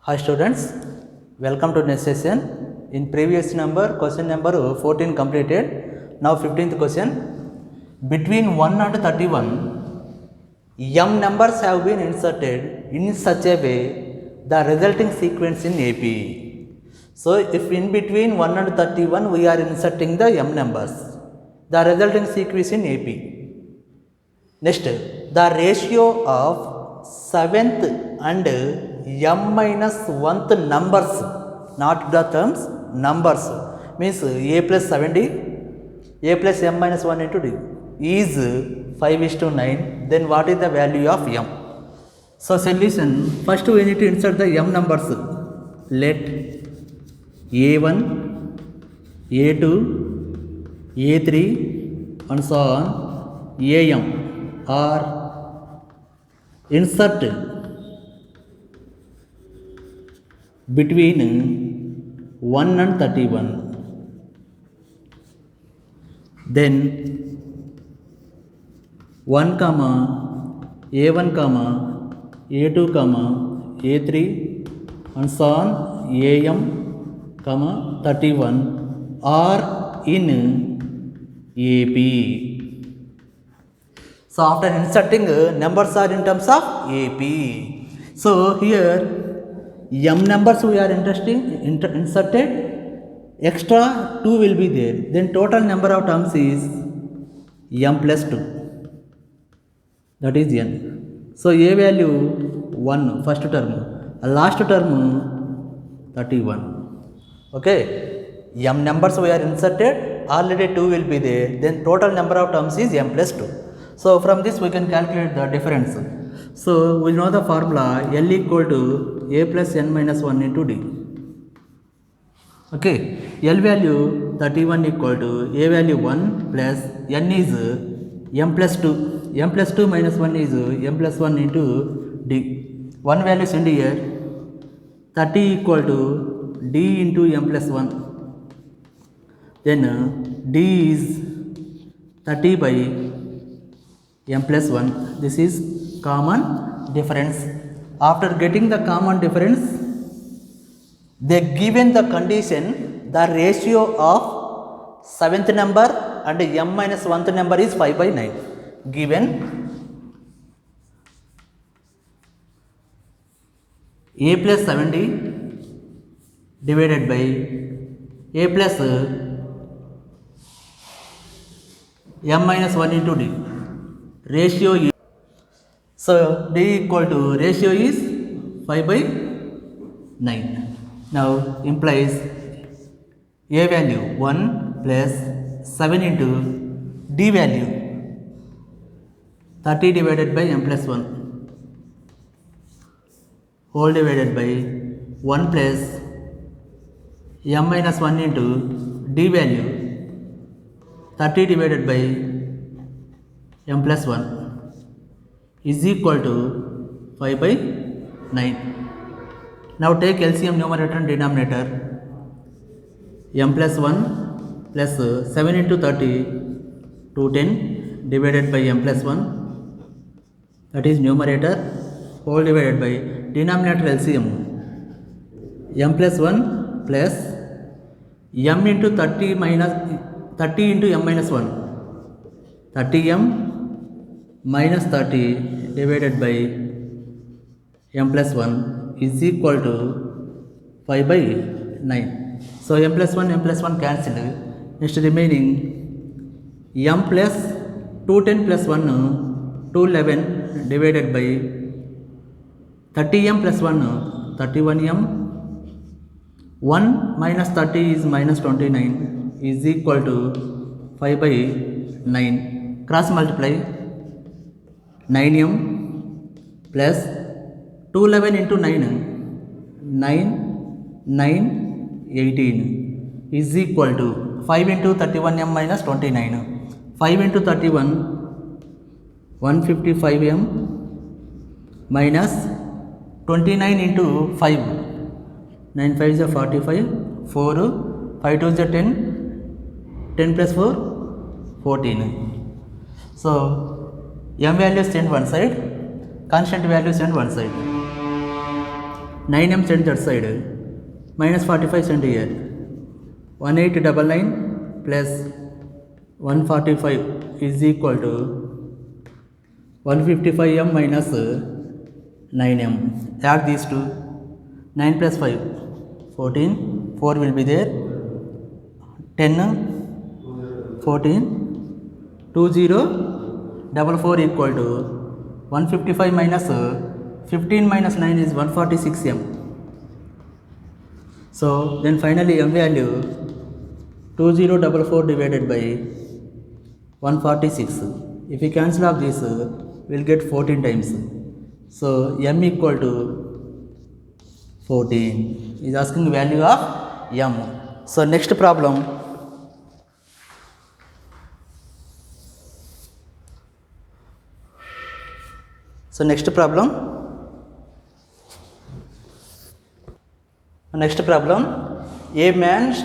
Hi students, welcome to next session. In previous question number 14 completed. Now 15th question. Between 1 and 31, m numbers have been inserted in such a way the resulting sequence in AP. So if in between 1 and 31 we are inserting the m numbers, the resulting sequence in AP. Next, the ratio of 7th and m minus 1th numbers, not the terms, numbers, means a plus 70, a plus m minus 1 into d is 5:9. Then what is the value of m? So solution, first we need to insert the m numbers. Let a1, a2, a3 and so on am are inserted between 1 and 31. Then 1 comma a1 comma a2 comma a3 and so on am comma 31 are in AP. So after inserting numbers are in terms of AP. So here m numbers we are inserted, extra 2 will be there. Then total number of terms is m plus 2. That is n. So a value 1 first term, last term 31. Okay. M numbers we are inserted, already 2 will be there. Then total number of terms is m plus 2. So from this we can calculate the difference. So we know the formula L equal to a plus n minus 1 into d. Okay, L value 31 equal to a value 1 plus n is m plus 2. M plus 2 minus 1 is m plus 1 into d. One value send here, 30 equal to d into m plus 1. Then d is 30 by m plus 1. This is common difference. After getting the common difference, they given the condition, the ratio of 7th number and m minus 1th number is 5/9. Given a plus 70 divided by a plus m minus 1 into d. Ratio is, so d equal to, ratio is 5/9. Now implies a value 1 plus 7 into d value 30 divided by m plus 1 whole divided by 1 plus m minus 1 into d value 30 divided by m plus 1 is equal to 5/9. Now take LCM numerator and denominator. M plus 1 plus 7 into 30 210 divided by m plus 1, that is numerator, whole divided by denominator LCM m plus 1 plus m into 30 minus 30 into m minus 1, 30m minus 30 divided by m plus 1 is equal to 5/9. So m plus 1 cancelled. Next remaining m plus 210 plus 1 211 divided by 30m plus 1 31m, 1 minus 30 is minus 29 is equal to 5/9. Cross multiply 9m plus 211 into 9 18 is equal to 5 into 31m minus 29. 5 into 31 155m minus 29 into 5, 9 5 is 45, 4 5 2 is 10, 10 plus 4 14. So m value send one side, constant value send one side. 9m send that side, minus 45 send here, 1899 plus 145 is equal to 155m minus 9m. Add these two, 9 plus 5, 14, 4 will be there, 10, 14, 2044 equal to 155 minus 15 minus 9 is 146m. So then finally m value 2044 divided by 146. If we cancel off this, we'll get 14 times. So m equal to 14 is asking value of m. So next problem. Next problem, a man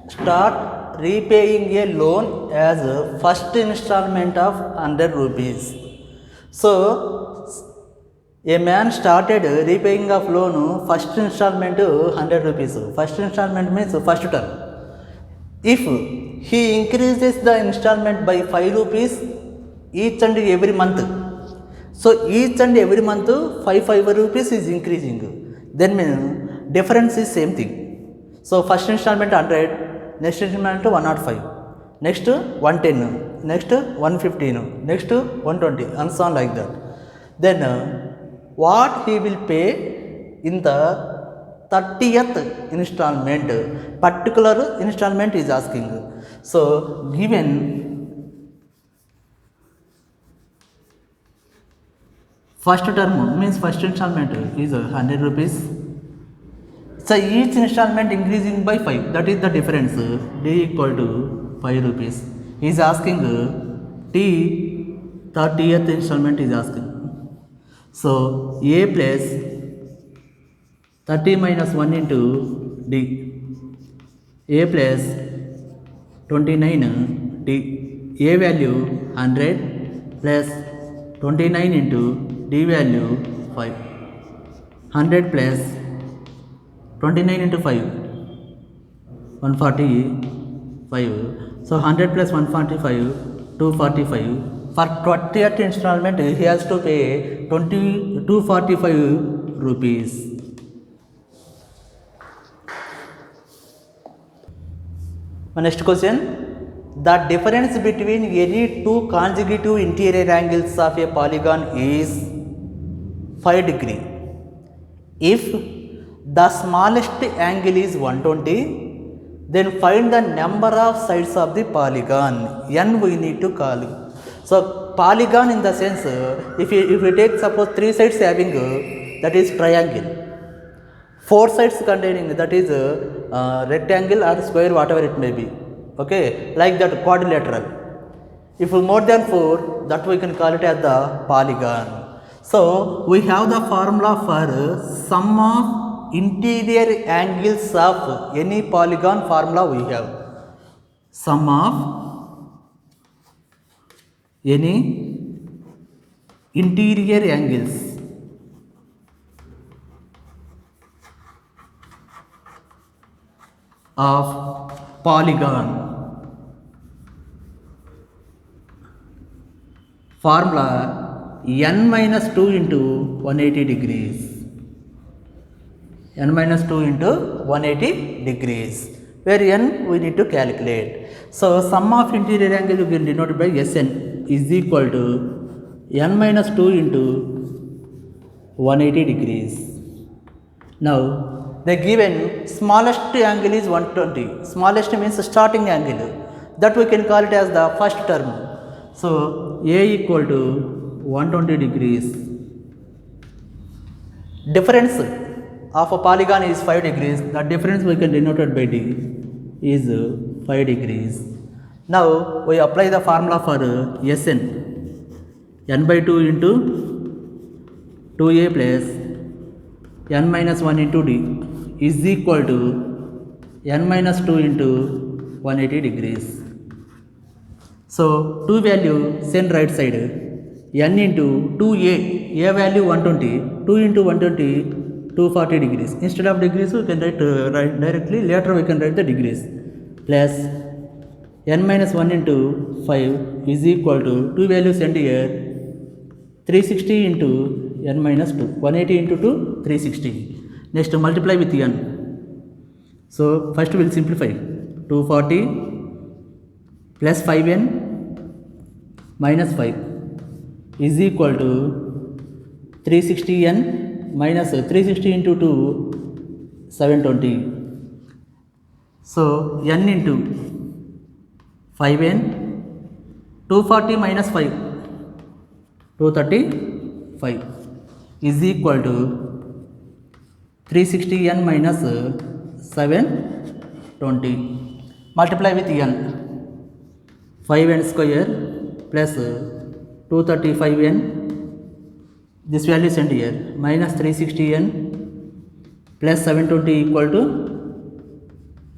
start repaying a loan as a first installment of 100 rupees. So a man started repaying of loan first installment 100 rupees. First installment means first term. If he increases the installment by 5 rupees each and every month, so each and every month 5 rupees is increasing, then difference is same thing. So first installment 100, next installment 105, next 110, next 115, next 120, and so on like that. Then what he will pay in the 30th installment, particular installment is asking. So given first term means first installment is 100 rupees. So each installment increasing by 5, that is the difference, d equal to 5 rupees. He is asking t 30th installment is asking. So a plus 30 minus 1 into d, a plus 29 d, a value 100 plus 29 into d value 5, 100 plus 29 into 5, 145. So 100 plus 145, 245. For 20th installment, he has to pay 245 rupees. Next question. The difference between any two consecutive interior angles of a polygon is 5 degrees. If the smallest angle is 120, then find the number of sides of the polygon. N we need to call. So polygon in the sense, if you take suppose 3 sides having, that is triangle, 4 sides containing, that is rectangle or square, whatever it may be. Okay, like that quadrilateral. If more than 4, that we can call it as the polygon. So we have the formula for sum of interior angles of any polygon. Formula we have sum of any interior angles of polygon. Formula n minus 2 into 180 degrees. N minus 2 into 180 degrees, where n we need to calculate. So sum of interior angle you can denote by Sn is equal to n minus 2 into 180 degrees. Now the given smallest angle is 120. Smallest means starting angle, that we can call it as the first term. So a equal to 120 degrees. Difference of a polygon is 5 degrees. The difference we can denote it by d is 5 degrees. Now we apply the formula for Sn. N by 2 into 2a plus n minus 1 into d is equal to n minus 2 into 180 degrees. So 2 value send right side, n into 2a, a value 120, 2 into 120 240 degrees. Instead of degrees we can write directly, later we can write the degrees. Plus n minus 1 into 5 is equal to 2 values and here 360 into n minus 2, 180 into 2, 360. Next multiply with n. So first we will simplify. 240 plus 5n minus 5 is equal to 360n minus 360 into 2, 720. So n into 5n, 240 minus 5, 235 is equal to 360n minus 720. Multiply with n. 5n square plus 235n, this value is sent here, minus 360n plus 720 equal to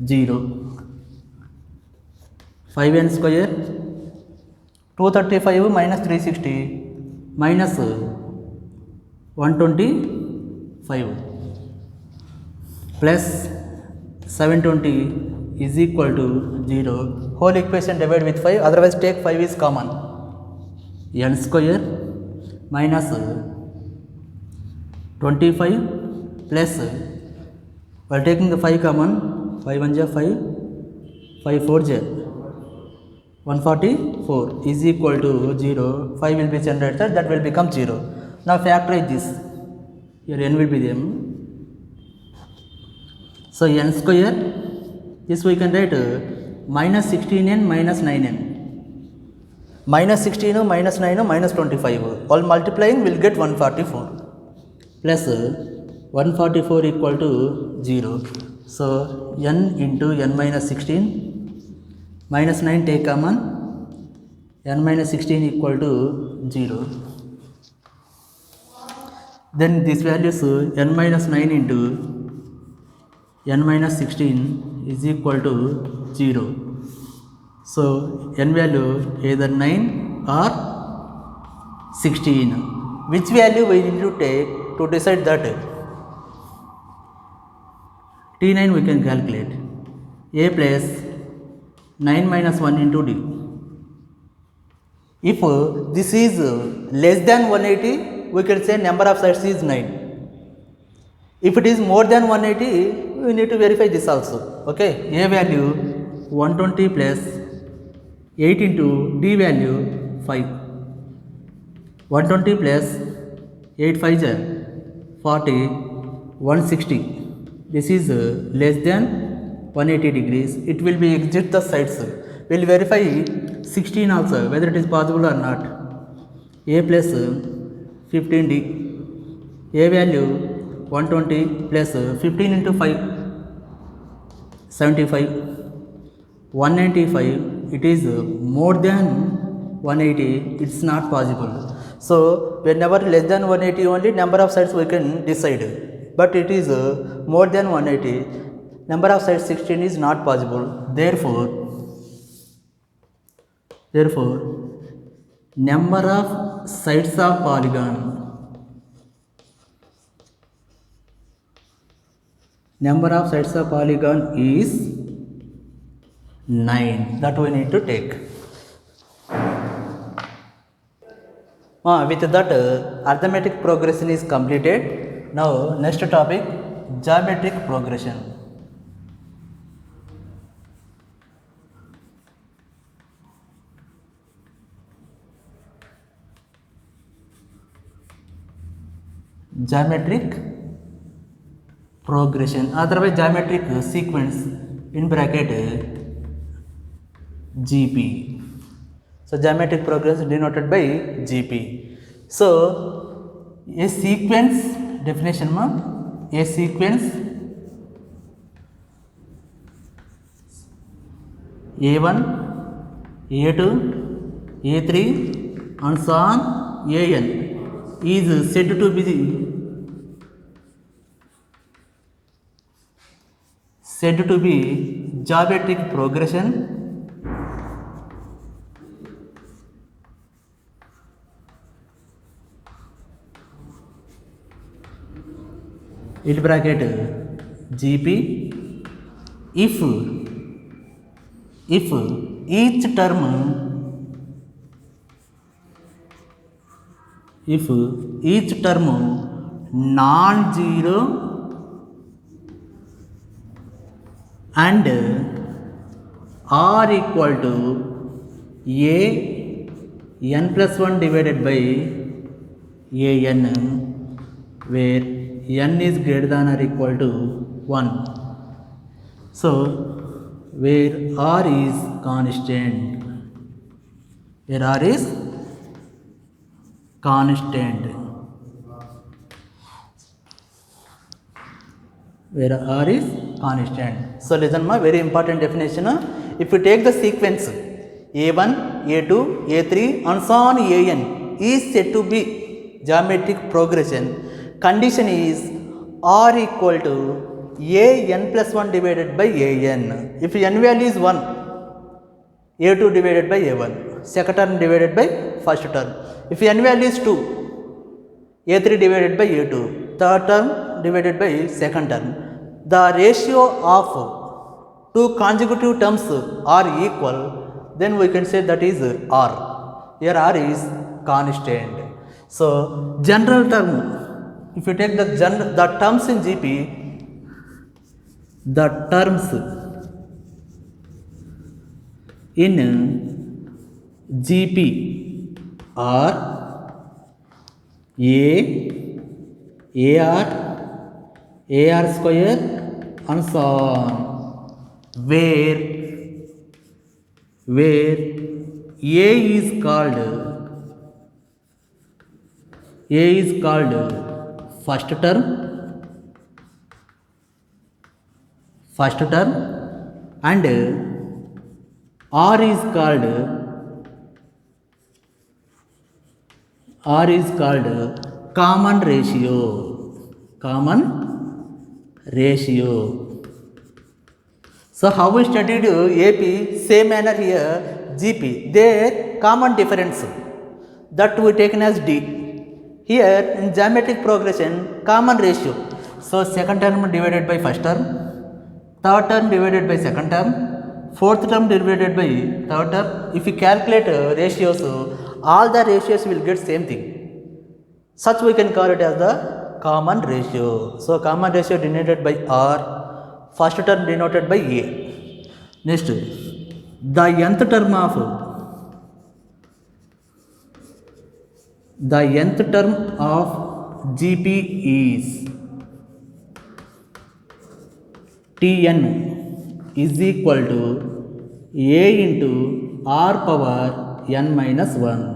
0. 5n square, 235 minus 360 minus 125 plus 720 is equal to 0. Whole equation divided with 5, otherwise take 5 is common. N square minus 25 plus, while taking the 5 common, 5 1 ja 5, 5 4 ja 144 is equal to 0. 5 will be generated, that will become 0. Now factorize this. Here n will be them. So n square, this we can write minus 16n minus 9n. Minus 16 minus 9 minus 25. All multiplying will get 144. Plus 144 equal to 0. So n into n minus 16 minus 9 take common, n minus 16 equal to 0. Then this values n minus 9 into n minus 16 is equal to 0. So n value either 9 or 16. Which value we need to take to decide that? T9 we can calculate. A plus 9 minus 1 into D. If this is less than 180, we can say number of sides is 9. If it is more than 180, we need to verify this also. Okay, A value 120 plus 8 into D value 5. 120 plus 8 5 is 40, 160. This is less than 180 degrees. It will be exit the sides. We will verify 16 also, whether it is possible or not. A plus 15D. A value 120 plus 15 into 5, 75. 195, it is more than 180, it's not possible. So whenever less than 180 only, number of sides we can decide. But it is more than 180, number of sides 16 is not possible. Therefore number of sides of polygon, number of sides of polygon is 9. That we need to take. With that, arithmetic progression is completed. Now next topic, geometric progression. Geometric progression, otherwise geometric sequence, in bracket GP. So geometric progression denoted by GP. So a sequence definition, a sequence A1, A2, A3 and so on AN is said to be geometric progression it bracket GP if each term non-zero and r equal to a n plus 1 divided by a n, where n is greater than or equal to 1. So where r is constant, where r is constant, where r is constant. So listen ma, very important definition. If you take the sequence a1, a2, a3 and so on an is said to be geometric progression, condition is r equal to a n plus 1 divided by a n. If n value is 1, a2 divided by a1, second term divided by first term. If n value is 2, a3 divided by a2, third term divided by second term. The ratio of two consecutive terms are equal, then we can say that is r. Here r is constant. So general term, if you take the terms in GP, the terms in GP are AR square and so on, where A is called first term and R is called common ratio. So how we studied AP, same manner here GP, their common difference that we taken as D. Here in geometric progression, common ratio. So second term divided by first term, third term divided by second term, fourth term divided by third term. If you calculate ratios, all the ratios will get same thing. Such we can call it as the common ratio. So common ratio denoted by R, first term denoted by A. Next, the nth term of GP is Tn is equal to A into R power n minus 1.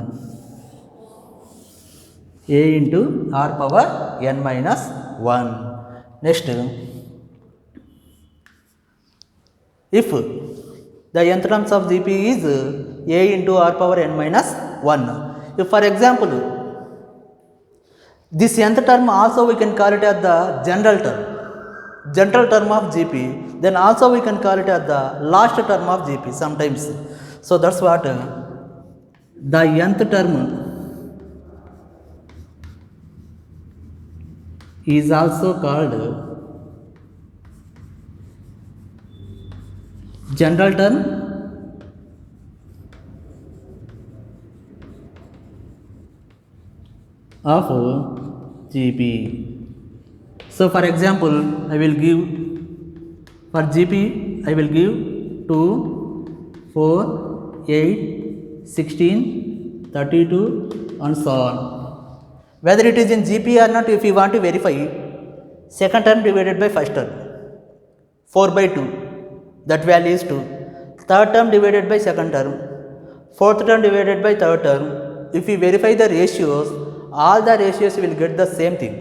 A into R power n minus 1. Next, if the nth terms of GP is A into R power n minus 1. If for example, this nth term also we can call it as the general term of GP, then also we can call it as the last term of GP sometimes. So that's what the nth term is also called general term of GP. So for example, I will give for GP I will give 2, 4, 8, 16, 32 and so on. Whether it is in GP or not, if you want to verify, second term divided by first term, 4 by 2, that value is 2. Third term divided by second term, fourth term divided by third term. If we verify the ratios, all the ratios will get the same thing.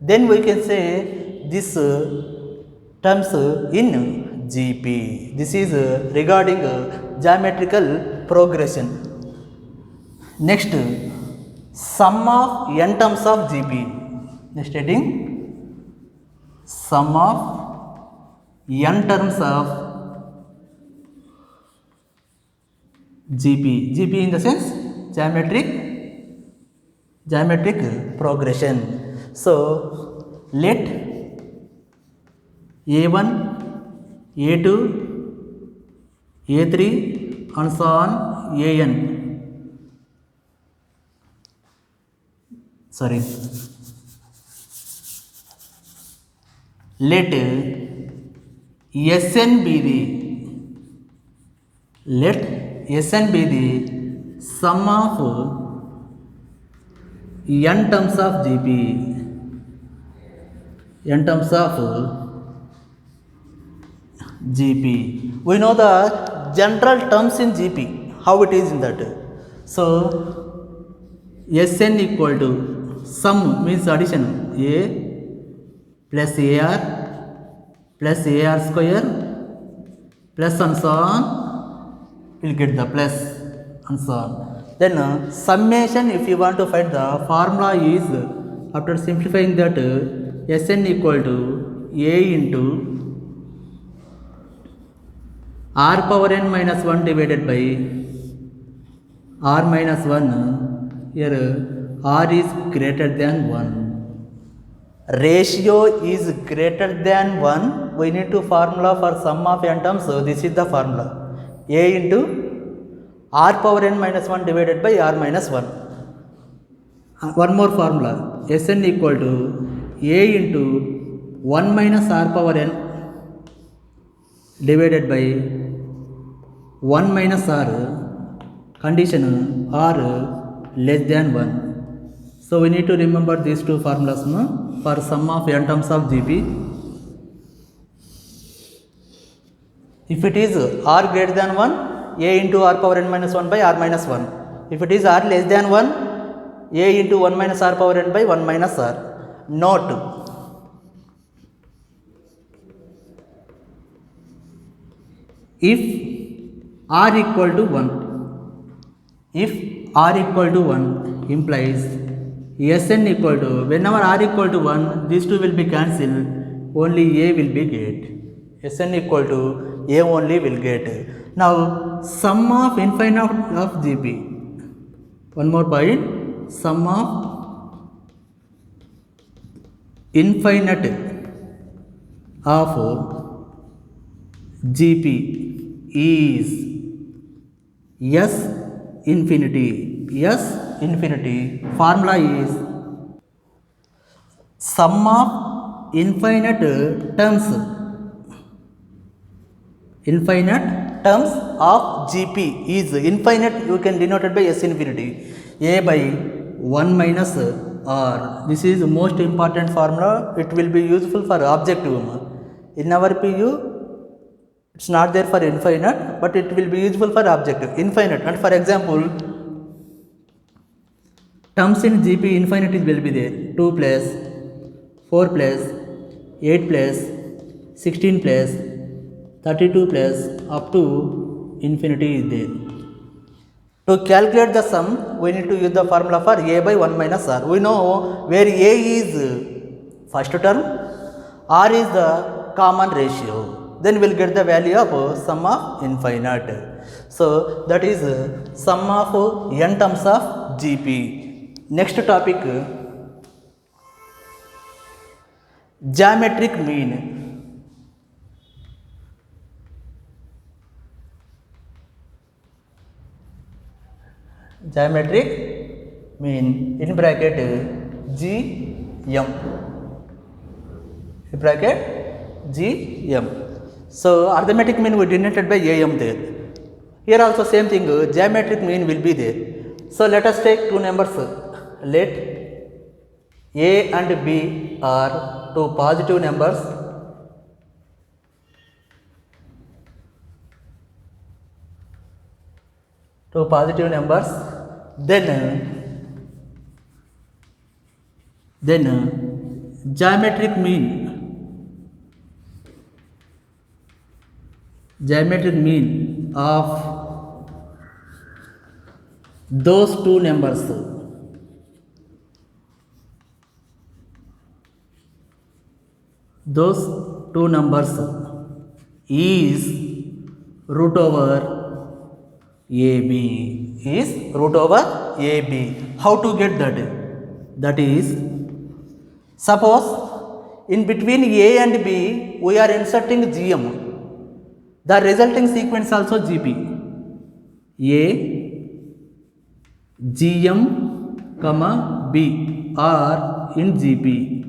Then we can say this terms in GP. This is regarding geometrical progression. Next, sum of n terms of GP. Next heading, sum of n terms of GP. GP in the sense geometric progression. So let A1, A2, A3 and so on AN. Sorry. Let Sn be the sum of n terms of GP. n terms of GP. We know the general terms in GP, how it is in that. So Sn equal to sum means addition, A plus AR plus AR square plus and so on, we'll get the plus and so on. Then summation, if you want to find the formula is, after simplifying that, Sn equal to A into r power n minus 1 divided by r minus 1. Here r is greater than 1. Ratio is greater than 1. We need to formula for sum of n terms. So this is the formula. A into r power n minus 1 divided by r minus 1. One more formula. Sn equal to A into 1 minus r power n divided by 1 minus r, condition r less than 1. So we need to remember these two formulas for sum of n terms of GP. If it is r greater than 1, A into r power n minus 1 by r minus 1. If it is r less than 1, A into 1 minus r power n by 1 minus r. Note, if r equal to 1, if r equal to 1 implies Sn equal to, whenever r equal to 1, these two will be cancelled, only A will be get. Sn equal to A only will get. Now sum of infinite of GP. One more point, sum of infinite of GP is S infinity. S infinity. Formula is sum of infinite terms. Infinite terms of GP is infinite. You can denote it by S infinity. A by 1 minus R. This is the most important formula. It will be useful for objective. In our PU, it's not there for infinite, but it will be useful for objective. Infinite. And for example, terms in GP infinity will be there. 2 plus, 4 plus, 8 plus, 16 plus, 32 plus, up to infinity is there. To calculate the sum, we need to use the formula for A by 1 minus R. We know where A is first term, R is the common ratio. Then we'll get the value of sum of infinite. So that is sum of n terms of GP. Next topic, geometric mean. Geometric mean in bracket GM. In bracket GM. So arithmetic mean we denoted by AM there. Here also same thing, geometric mean will be there. So let us take two numbers. Let A and B are two positive numbers. Two positive numbers. Then geometric mean of those two numbers is root over AB. Is root over AB. How to get that? That is, suppose In between A and B, we are inserting GM. The resulting sequence also GP. A, GM, comma B are in GP.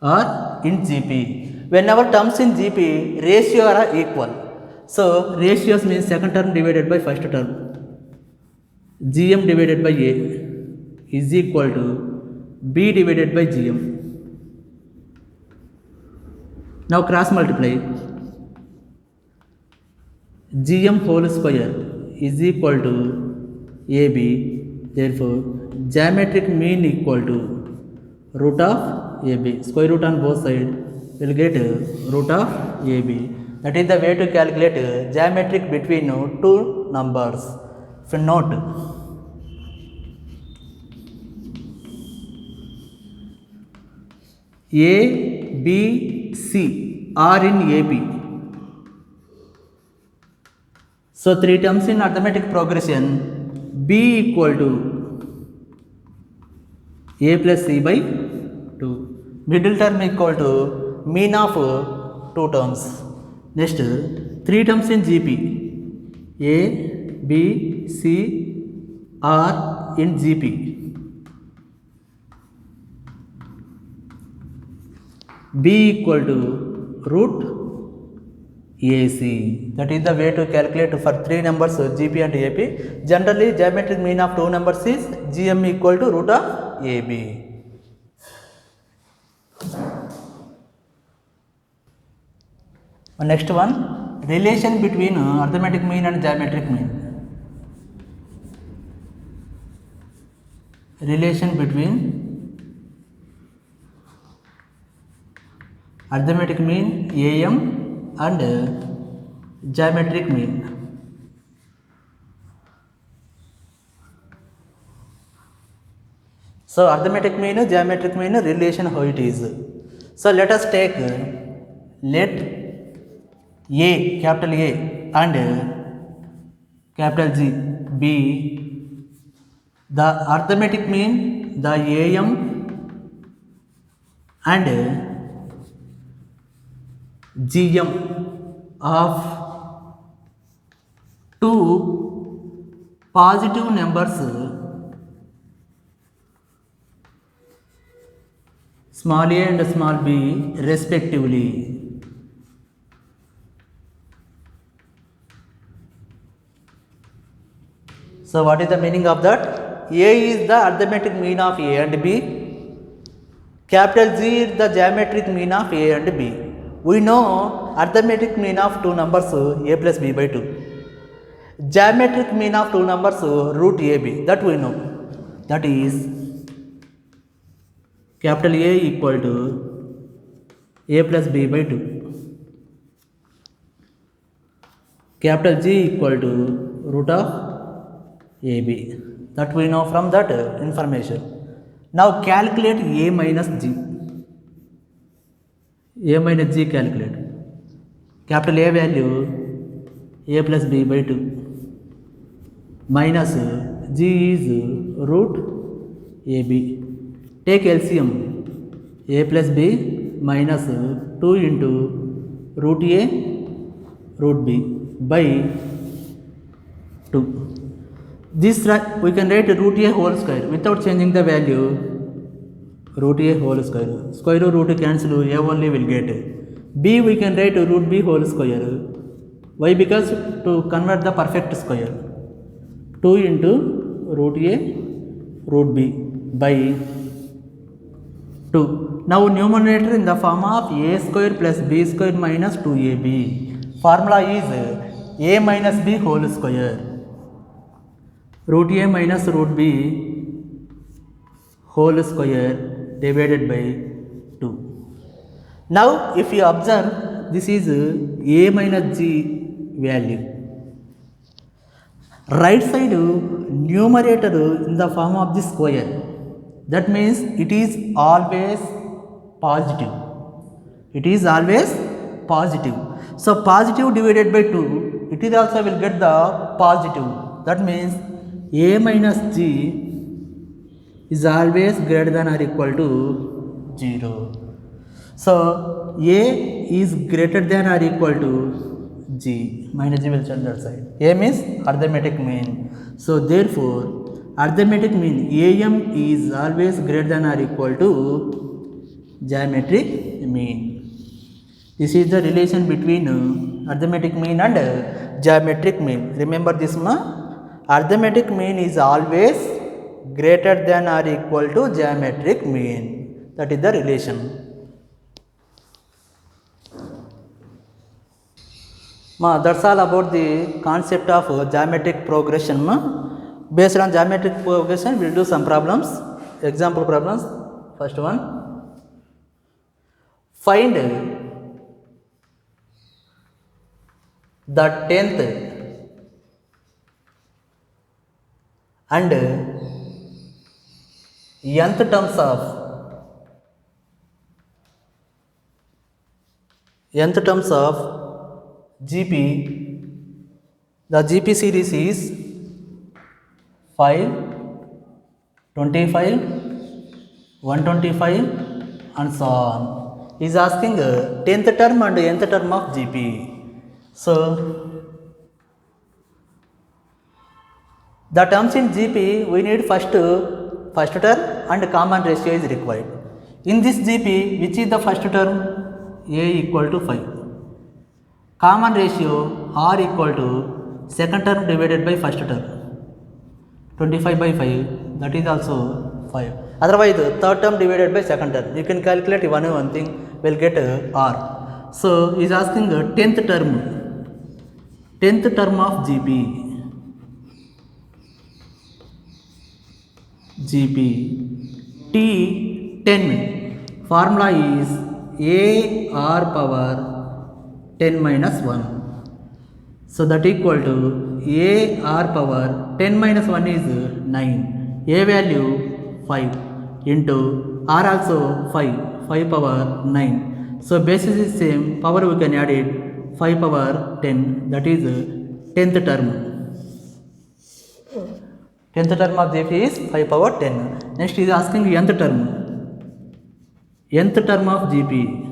Or in GP. Whenever terms in GP, ratio are equal. So ratios means second term divided by first term. GM divided by A is equal to B divided by GM. Now cross multiply. GM whole square is equal to AB. Therefore geometric mean equal to root of AB. Square root on both sides will get root of AB. That is the way to calculate geometric between two numbers. If you note, A, B, C are in AP. So three terms in arithmetic progression. B equal to A plus C by 2. Middle term equal to mean of two terms. Next, three terms in GP. A, B, C are in GP. B equal to root AC. That is the way to calculate for three numbers GP and AP. Generally, geometric mean of two numbers is GM equal to root of AB. Next one, relation between arithmetic mean and geometric mean. Relation between arithmetic mean AM and geometric mean. So arithmetic mean, geometric mean relation how it is. So let us take let A, capital A and capital G be the arithmetic mean, the AM and GM of two positive numbers small a and small b respectively. So what is the meaning of that? A is the arithmetic mean of A and B. Capital G is the geometric mean of A and B. We know arithmetic mean of two numbers A plus B by 2. Geometric mean of two numbers root AB. That we know. That is capital A equal to A plus B by 2. Capital G equal to root of AB. That we know from that information. Now calculate A minus G. A minus G calculate. Capital A value A plus B by 2 minus G is root AB. Take LCM. A plus B minus 2 into root A root B by 2. This we can write root A whole square without changing the value. Root A whole square. Square root cancel, A only will get. B we can write root B whole square. Why? Because to convert the perfect square. 2 into root A root B by 2. Now numerator in the form of A square plus B square minus 2AB. Formula is A minus B whole square. Root A minus root B whole square divided by 2. Now if you observe, this is A minus G value. Right side numerator in the form of the square. That means it is always positive. It is always positive. So positive divided by 2, it is also will get the positive. That means A minus G is always greater than or equal to 0. So A is greater than or equal to G. Minus G will change that side. A means arithmetic mean. So therefore arithmetic mean AM is always greater than or equal to geometric mean. This is the relation between arithmetic mean and geometric mean. Remember this ma? Arithmetic mean is always greater than or equal to geometric mean. That is the relation. Ma, that's all about the concept of geometric progression. Ma. Based on geometric progression, we will do some problems. Example problems. First one. Find the 10th and nth terms of GP. The GP series is 5, 25, 125 and so on. He is asking 10th term and nth term of GP. So the terms in GP we need first term and common ratio is required. In this GP, which is the first term? A equal to 5. Common ratio R equal to second term divided by first term. 25 by 5, that is also 5. Otherwise third term divided by second term. You can calculate one thing, will get R. So he is asking 10th term of GP. T10 formula is AR power 10 minus 1. So that equal to AR power 10 minus 1 is 9. A value 5 into R also 5 power 9. So basis is same, power we can add it 5 power 10, that is 10th term. 10th term of GP is 5 power 10. Next is asking nth term. Nth term of GP.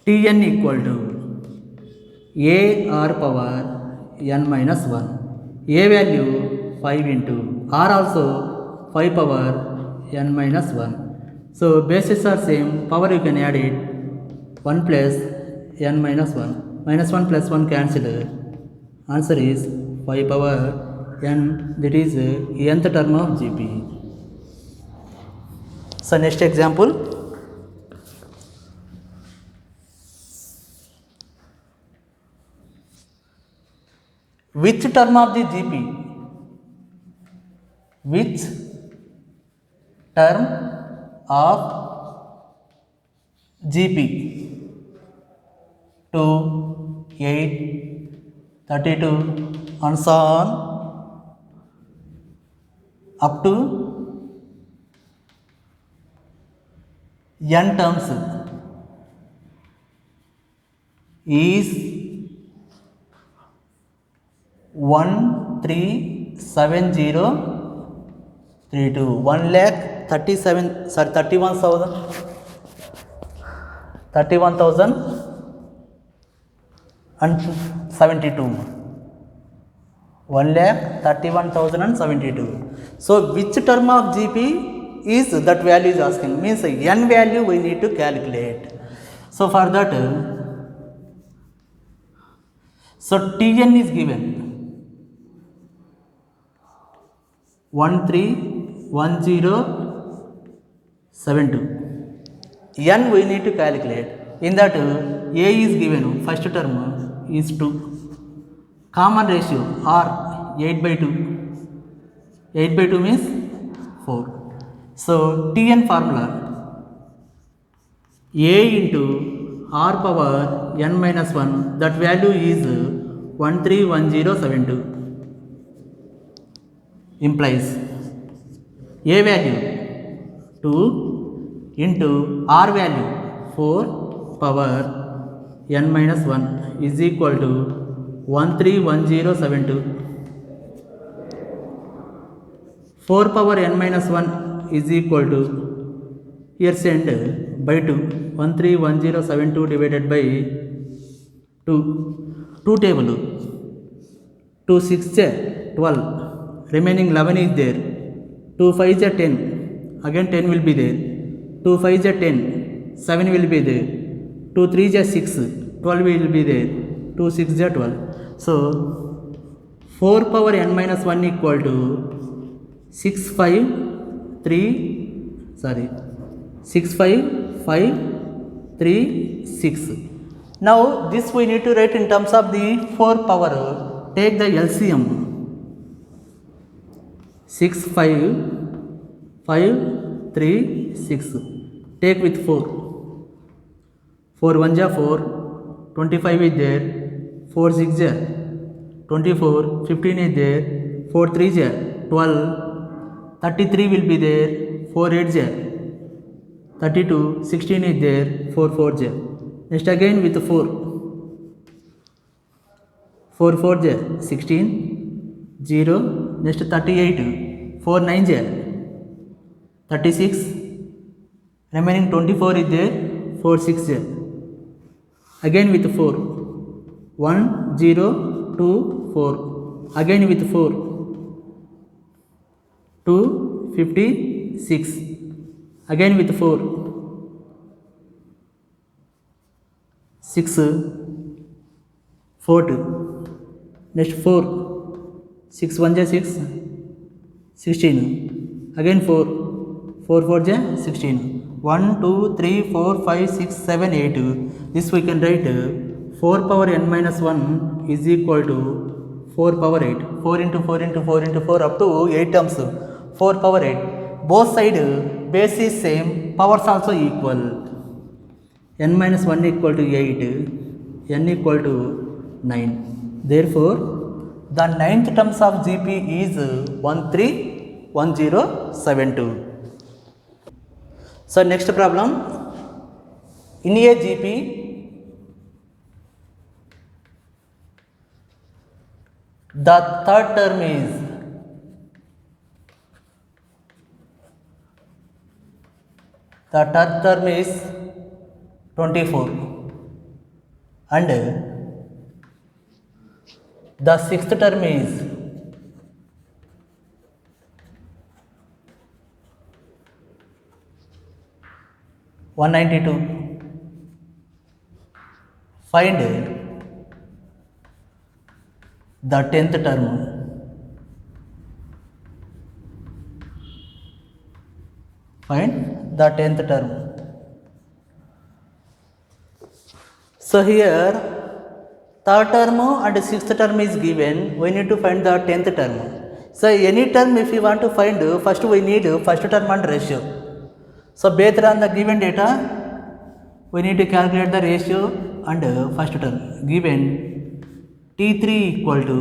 Tn equal to AR power n minus 1. A value 5 into R also 5 power n minus 1. So bases are same, power you can add it 1 plus n minus 1. Minus 1 plus 1 cancel. Answer is 5 power n, that is nth term of GP. So next example. Which term of the GP? Which term of GP? 2, 8, 32 and so on up to n terms is 137032. 31,072. 1,31,072. So which term of GP is that value is asking, means n value we need to calculate. So for that, so Tn is given 131072. N we need to calculate. In that A is given, first term is 2. Common ratio R 8 by 2. 8 by 2 means 4. So Tn formula A into R power n minus 1, that value is 131072. Implies A value 2 into R value 4 power n minus 1 is equal to 131072. 4 power n minus 1 is equal to, here send by 2, 131072 divided by 2, 2 table, 2 6 12, remaining 11 is there, 2 5 10, again 10 will be there, 2 5 10, 7 will be there, 2 3 6, 12 will be there, 2 6 12. So 4 power n minus 1 equal to 65536. Now this we need to write in terms of the 4 power. Take the LCM. 65536. Take with 4. 4 1 ja 4, 25 is there, 4 6 ja 24, 15 is there, 4 3 ja 12, 33 will be there, 4 8 ja 32, 16 is there, 4 4 ja. Next again with 4, 4 4 ja 16, 0, next 38, 4 9 ja 36, remaining 24 is there, 4 6 ja. Again with 4, 1 0 2 4, again with 4, 2 56, again with 4, 6 4 2, next 4, 6 1 ja 6, 16, again 4, 4 4 ja 16, 1 2 3 4 5 6 7 8. This we can write 4 power n minus 1 is equal to 4 power 8. 4 into 4 into 4 into 4 up to 8 terms. 4 power 8. Both side base is same, powers also equal. N minus 1 equal to 8, n equal to 9. Therefore, the ninth terms of GP is 131072. So next problem, in a GP, the third term is The third term is 24 and the sixth term is 192. Find the 10th term. Find the 10th term. So here third term and sixth term is given. We need to find the 10th term. So any term if you want to find, first we need first term and ratio. So based on the given data, we need to calculate the ratio and first term. Given T3 equal to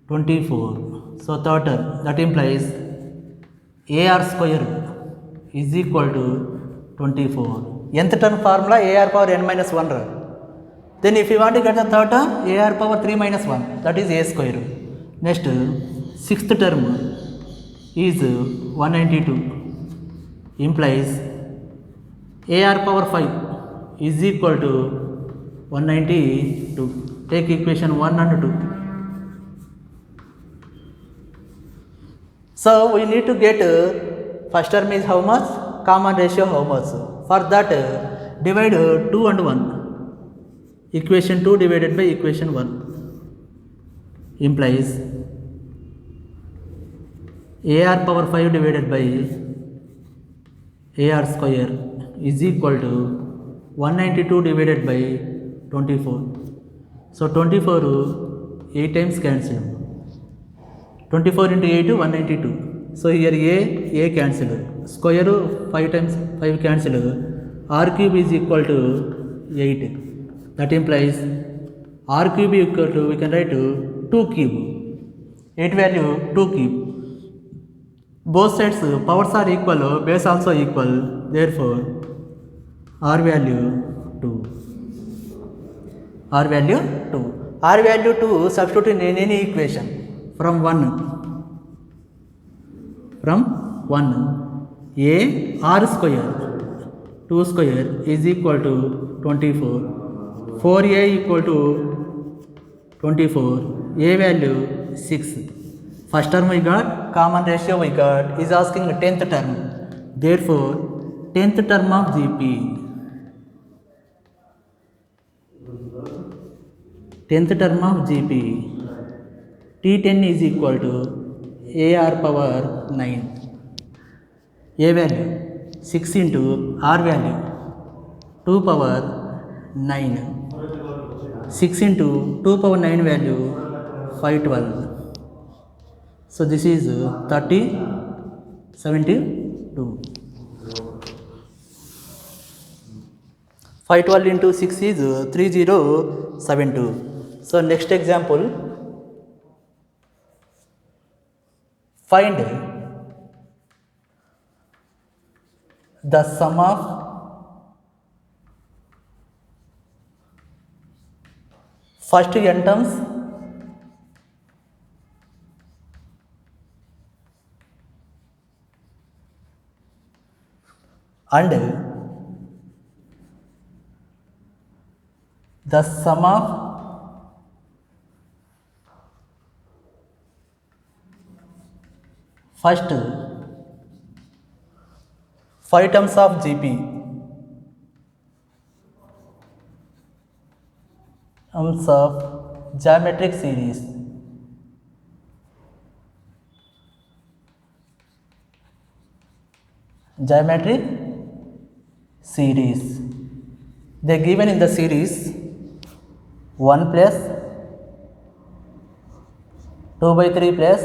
24. So third term, that implies AR square is equal to 24. Nth term formula AR power n minus 1. Then if you want to get the third term, AR power 3 minus 1, that is A square. Next, sixth term is 192, implies AR power 5 is equal to 192. Take equation 1 and 2. So we need to get first term is how much, common ratio how much. For that, divide 2 and 1. Equation 2 divided by equation 1 implies AR power 5 divided by AR square is equal to 192 divided by 24. So 24 8 times cancelled. 24 into 8 192. So here A cancelled. Square 5 times 5 cancelled. R cube is equal to 8. That implies R cube equal to, we can write 2 cube. 8 value 2 cube. Both sides powers are equal, base also equal. Therefore, R value 2. R value 2. R value 2 substitute in any equation from 1. from 1. A r square 2 square is equal to 24. 4a equal to 24. A value 6. First term we got, common ratio we got, is asking 10th term. Therefore, 10th term of GP. 10th term of GP. T10 is equal to AR power 9. A value 6 into R value 2 power 9. 6 into 2 power 9 value 512. So this is 30 72. 512 into 6 is 3072. So next example, find the sum of first n terms and the sum of first 5 terms of GP. Terms of geometric series. Geometric series. They are given in the series 1 plus 2 by 3 plus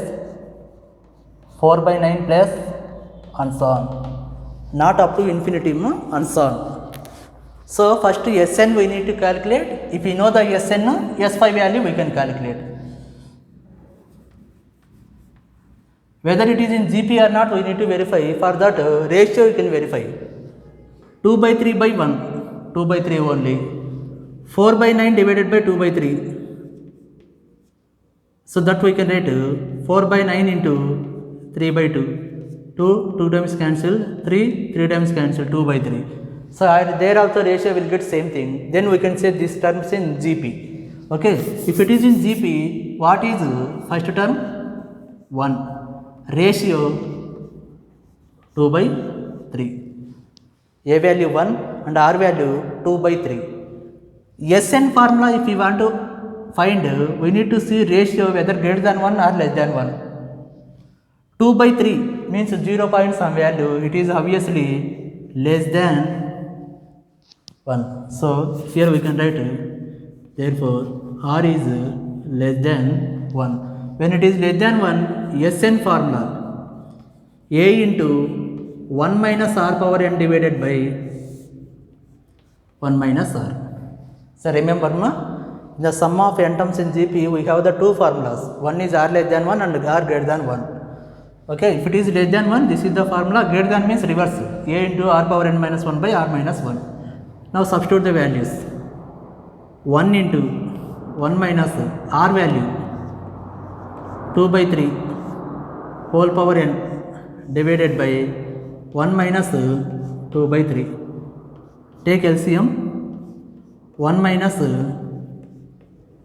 4 by 9 plus and so on. Not up to infinity and so on. So first Sn we need to calculate. If we know the Sn, S5 value we can calculate. Whether it is in GP or not, we need to verify. For that ratio you can verify. 2 by 3 by 1, 2 by 3 only. 4 by 9 divided by 2 by 3. So that we can write 4 by 9 into 3 by 2. 2 times cancel, 3 times cancel, 2 by 3. So there also ratio will get same thing. Then we can say this terms in GP. Okay, if it is in GP, what is first term? 1. Ratio 2 by 3. A value 1 and R value 2 by 3. Sn formula if we want to find, we need to see ratio whether greater than 1 or less than 1. 2 by 3 means 0 point some value, it is obviously less than 1. So here we can write, therefore R is less than 1. When it is less than 1, Sn formula A into 1 minus R power n divided by 1 minus R. So remember the sum of n terms in GP, we have the two formulas. One is R less than 1 and R greater than 1. Okay, if it is less than 1, this is the formula. Greater than means reverse, A into R power n minus 1 by R minus 1. Now substitute the values. 1 into 1 minus R value 2 by 3 whole power n divided by 1 minus 2 by 3. Take LCM. 1 minus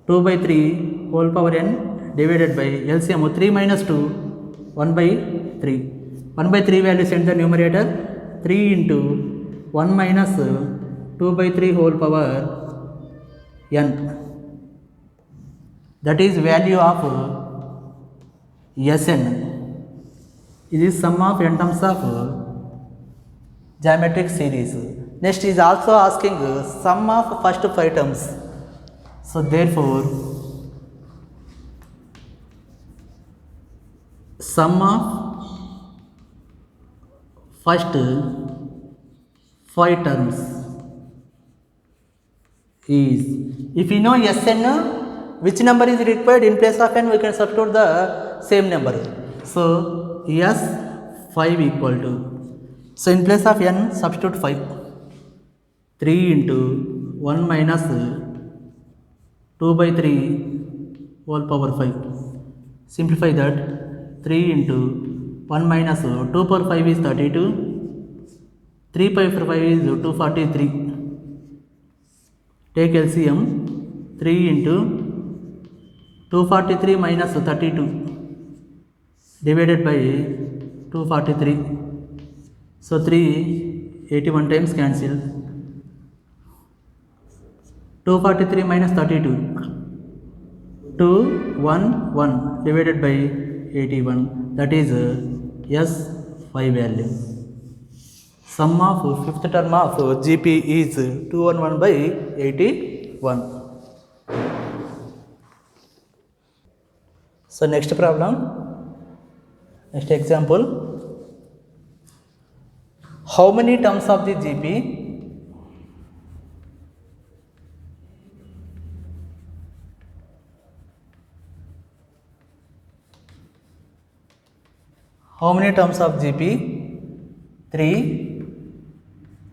2 by 3 whole power n divided by LCM 3 minus 2, 1 by 3. 1 by 3 value send the numerator. 3 into 1 minus 2 by 3 whole power n. That is value of Sn. It is sum of n terms of geometric series. Next is also asking sum of first 5 terms. So therefore sum of first 5 terms is, if we know Sn, which number is required in place of n, we can substitute the same number. So S5 equal to, so in place of n substitute 5. 3 into 1 minus 2 by 3 whole power 5. Simplify that. 3 into 1 minus 2 power 5 is 32, 3 power 5 is 243. Take LCM, 3 into 243 minus 32 divided by 243. So 3 81 times cancel. 243 minus 32, 211 divided by 81, that is S5 value. Sum of fifth term of GP is 211 by 81. So next problem, next example. How many terms of the GP? How many terms of GP? 3,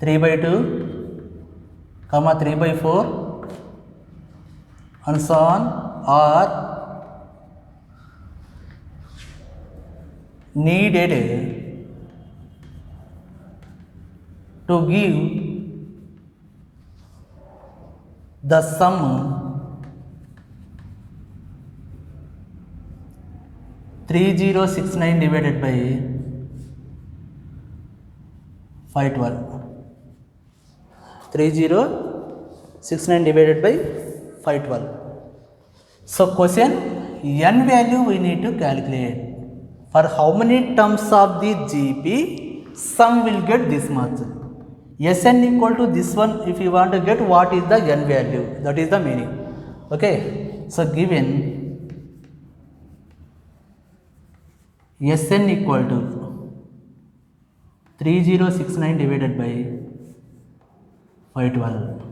3 by 2, 3 by 4, and so on, are needed to give the sum 3069 divided by 512. 3069 divided by 512. So question, n value we need to calculate. For how many terms of the GP, sum will get this much. Sn equal to this one, if you want to get what is the n value, that is the meaning. Okay, so given Sn equal to 3069 divided by 512,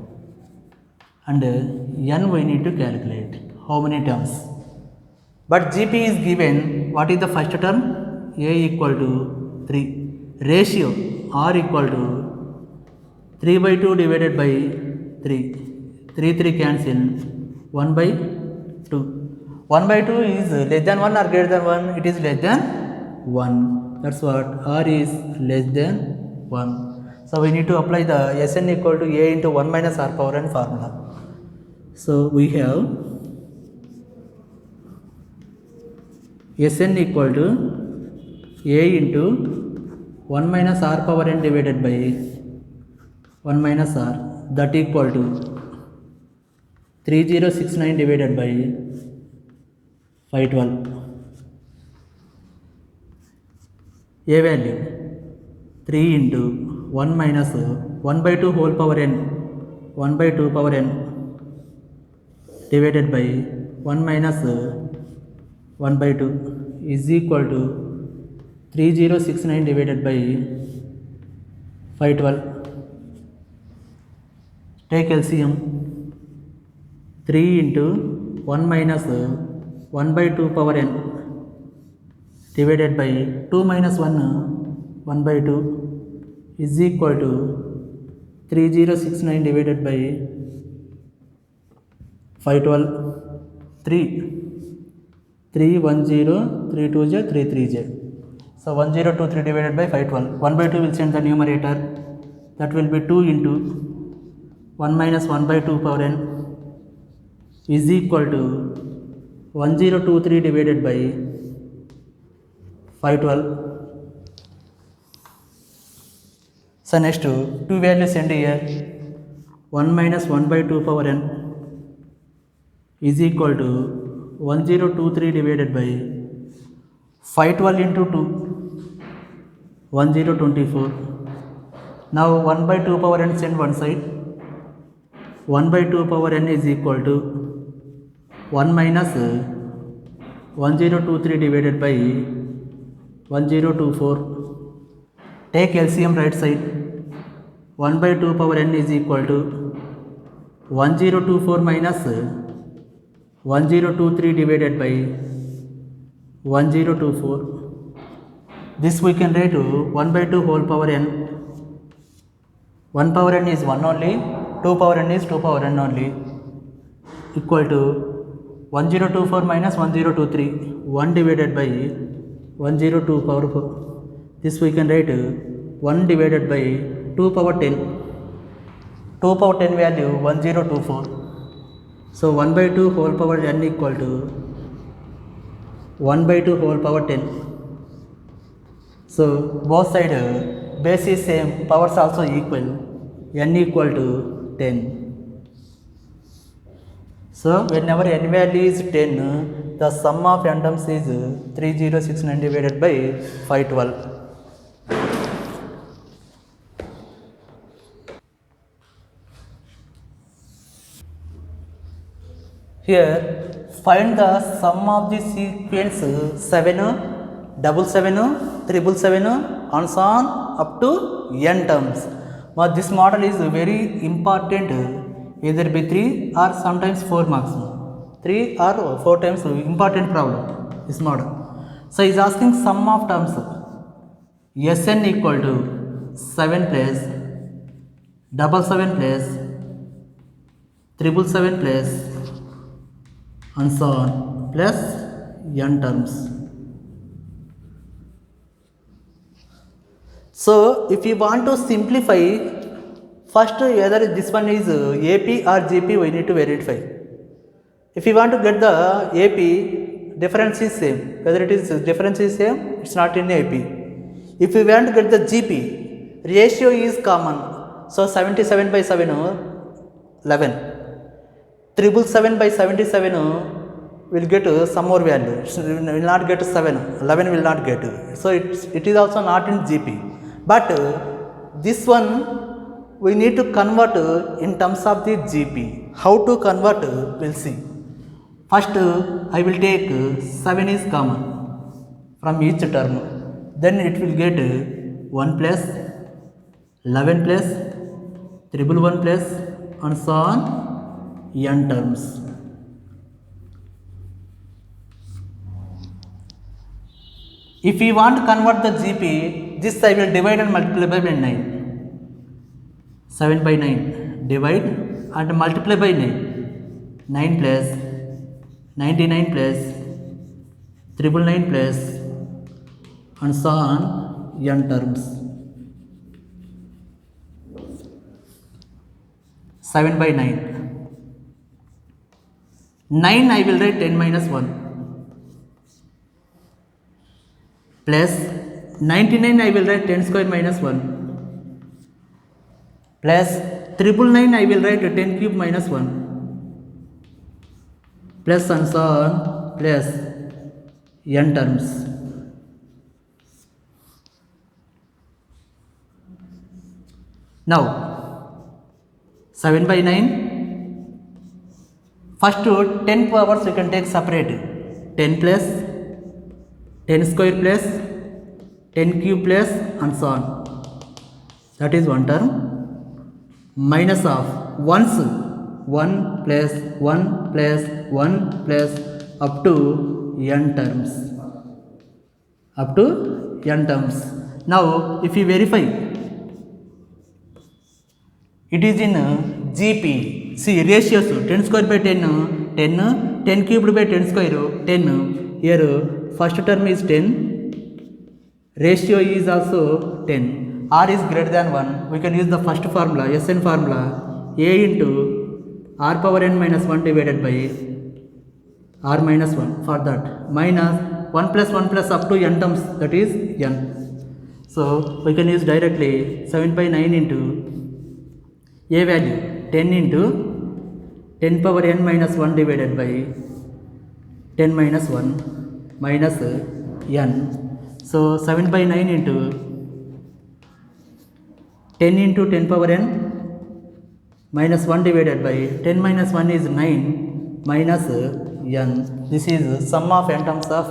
and n we need to calculate how many terms. But GP is given, what is the first term? A equal to 3, ratio R equal to 3 by 2 divided by 3, 3 cancel, 1 by 2. 1 by 2 is less than 1 or greater than 1? It is less than 1. That's what R is less than 1. So we need to apply the Sn equal to A into 1 minus R power n formula. So we have Sn equal to A into 1 minus R power n divided by 1 minus R, that equal to 3069 divided by 512. A value 3 into 1 minus 1 by 2 whole power n, 1 by 2 power n divided by 1 minus 1 by 2 is equal to 3069 divided by 512. Take LCM, 3 into 1 minus 1 by 2 power n divided by 2 minus 1, 1 by 2 is equal to 3069 divided by 512. 3 1 0, 3 2 j, 3 3 j. So 1023 divided by 512. 1 by 2 will send the numerator, that will be 2 into 1 minus 1 by 2 power n is equal to 1023 divided by 512. So next 2 values send here. 1 minus 1 by 2 power n is equal to 1023 divided by 512 into 2, 1024. Now 1 by 2 power n send one side. 1 by 2 power n is equal to 1 minus 1023 divided by 1024. Take LCM right side. 1 by 2 power n is equal to 1024 minus 1023 divided by 1024. This we can write to 1 by 2 whole power n. 1 power n is 1 only, 2 power n is 2 power n only, equal to 1024 minus 1023, 1 divided by 102 power 4. This we can write 1 divided by 2 power 10. 2 power 10 value 1024. So 1 by 2 whole power n equal to 1 by 2 whole power 10. So both side base is same, powers also equal, n equal to 10. So whenever n value is 10, the sum of n terms is 3069 divided by 512. Here find the sum of the sequence 7, 777, 777 and so on up to n terms. But this model is very important, either by 3 or sometimes 4 marks. 3 or 4 times important problem, this model. So he is asking sum of terms. Sn equal to 7 plus 77 plus 777 plus and so on plus n terms. So if you want to simplify, first whether this one is AP or GP we need to verify. If you want to get the AP, difference is same. Whether it is difference is same, it's not in AP. If you want to get the GP, ratio is common. So 77 by 7, 11. 777 by 77 will get some more value. It will not get 7. 11 will not get. So it is also not in GP. But this one we need to convert in terms of the GP. How to convert, we'll see. First I will take 7 is common from each term. Then it will get 1 plus 11 plus 111 plus and so on n terms. If we want to convert the GP, this I will divide and multiply by 9. 7 by 9, divide and multiply by 9. 9 plus 99 plus 999 plus and so on n terms. 7 by 9. 9 I will write 10 minus 1 plus 99 I will write 10 square minus 1 plus 999 I will write 10 cube minus 1 plus and so on plus n terms. Now 7 by 9, first 10 powers we can take separate. 10 plus 10 square plus 10 cube plus and so on. That is one term. Minus of ones, 1 plus 1 plus 1 plus up to n terms. Up to n terms. Now if you verify, it is in GP. See ratios 10 square by 10, 10, 10 cubed by 10 square, 10. Here first term is 10, ratio is also 10. R is greater than 1. We can use the first formula, Sn formula, A into R power n minus 1 divided by R minus 1. For that, minus 1 plus up to n terms, that is n. So we can use directly 7 by 9 into A value 10 into 10 power n minus 1 divided by 10 minus 1 minus n. So 7 by 9 into 10 into 10 power n minus 1 divided by 10 minus 1 is 9 minus n. This is sum of n terms of